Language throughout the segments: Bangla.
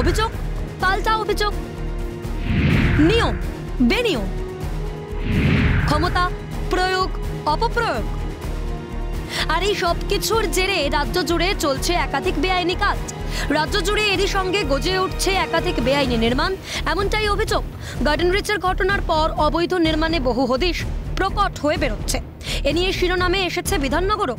অভিযোগ, পাল্টা অভিযোগ, নিয়ম বেনিয়ম, ক্ষমতা প্রয়োগ অপপ্রয়োগ। আর এই সব কিছুর জেরে রাজ্য জুড়ে চলছে একাধিক বেআইনি কাজ। রাজ্য জুড়ে এরই সঙ্গে গজে উঠছে একাধিক বেআইনি নির্মাণ, এমনটাই অভিযোগ। গার্ডেন রিচের ঘটনার পর অবৈধ নির্মাণে বহু হদিশ প্রকট হয়ে বেরোচ্ছে। এ নিয়ে শিরোনামে এসেছে বিধাননগরও,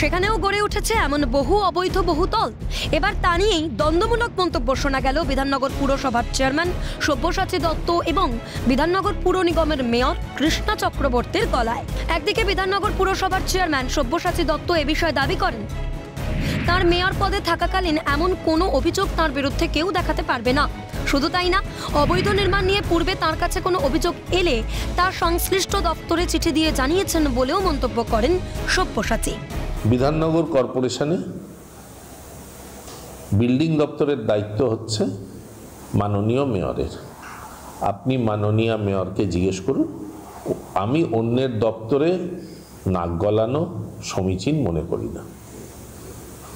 সেখানেও গড়ে উঠেছে এমন বহু অবৈধ বহুতল। এবার তা নিয়েই দ্বন্দ্বমূলক মন্তব্য শোনা গেল বিধাননগর পুরসভার চেয়ারম্যান সব্যসাচী দত্ত এবং বিধাননগর পুর নিগমের মেয়র কৃষ্ণা চক্রবর্তীর গলায়। একদিকে বিধাননগর পুরসভার চেয়ারম্যান সব্যসাচী দত্ত এ বিষয়ে দাবি করেন, তার মেয়র পদে থাকাকালীন এমন কোনো অভিযোগ তার বিরুদ্ধে কেউ দেখাতে পারবে না। শুধু তাই না, অবৈধ নির্মাণ নিয়ে পূর্বে তার কাছে কোনো অভিযোগ এলে তার সংশ্লিষ্ট দপ্তরে চিঠি দিয়ে জানিয়েছেন বলেও মন্তব্য করেন সব্যসাচী। বিধাননগর কর্পোরেশনে বিল্ডিং দপ্তরের দায়িত্ব হচ্ছে মাননীয় মেয়রের। আপনি মাননীয় মেয়রকে জিজ্ঞেস করুন। আমি অন্যের দপ্তরে নাক গলানো সমীচীন মনে করি না।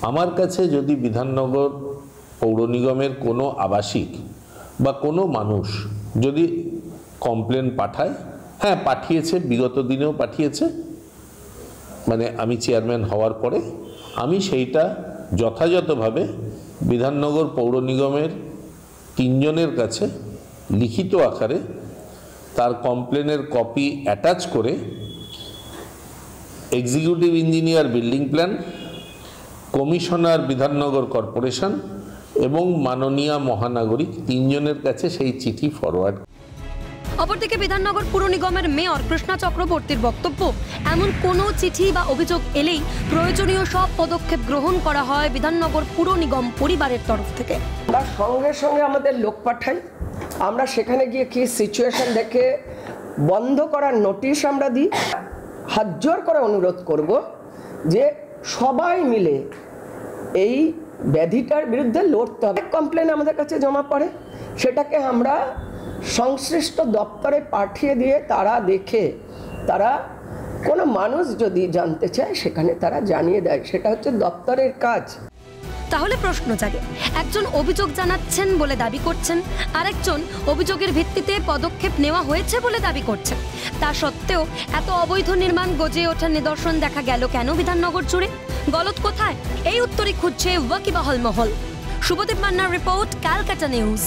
আমার কাছে যদি বিধাননগর পৌর নিগমের কোনো আবাসিক বা কোনো মানুষ যদি কমপ্লেন পাঠায়, হ্যাঁ পাঠিয়েছে, বিগত দিনেও পাঠিয়েছে, মানে আমি চেয়ারম্যান হওয়ার পরে আমি সেইটা যথাযথভাবে বিধাননগর পৌর নিগমের 3 জনের কাছে লিখিত আকারে তার কমপ্লেনের কপি অ্যাটাচ করে executive engineer building plan, commissioner Bidhannagar corporation এবং মাননীয় মহানাগরিক 3 জনের কাছে সেই চিঠি ফরওয়ার্ড। অপরদিকে বিধাননগর পুর নিগমের মেয়র কৃষ্ণা চক্রবর্তীর বক্তব্য, এমন কোনো চিঠি বা অভিযোগ এলেই প্রয়োজনীয় সব পদক্ষেপ গ্রহণ করা হয় বিধাননগর পুর নিগম পরিবারের তরফ থেকে। আমরা সঙ্গে সঙ্গে আমাদের লোক পাঠাই, আমরা সেখানে গিয়ে কি সিচুয়েশন দেখে বন্ধ করার নোটিশ আমরা দিই। হাত জোর করে অনুরোধ করব যে সবাই মিলে এই ব্যাধিটার বিরুদ্ধে লড়তে হবে। কমপ্লেন আমাদের কাছে জমা পড়ে, সেটাকে আমরা সংশ্লিষ্ট দপ্তরে পাঠিয়ে দিয়ে তারা দেখে, তারা কোনো মানুষ যদি জানতে চায় সেখানে তারা জানিয়ে দেয়, সেটা হচ্ছে দপ্তরের কাজ। তাহলে প্রশ্ন জাগে, একজন অভিযোগ জানাচ্ছেন বলে দাবি করছেন, আরেকজন অভিযোগের ভিত্তিতে পদক্ষেপ নেওয়া হয়েছে বলে দাবি করছেন। তা সত্ত্বেও এত অবৈধ নির্মাণ গজে ওঠার নিদর্শন দেখা গেল কেন বিধাননগর জুড়ে? গলত কোথায়? এই উত্তরই খুঁজছে ওয়াকিবহাল মহল। শুভদীপ মান্নার রিপোর্ট, ক্যালকাটা নিউজ।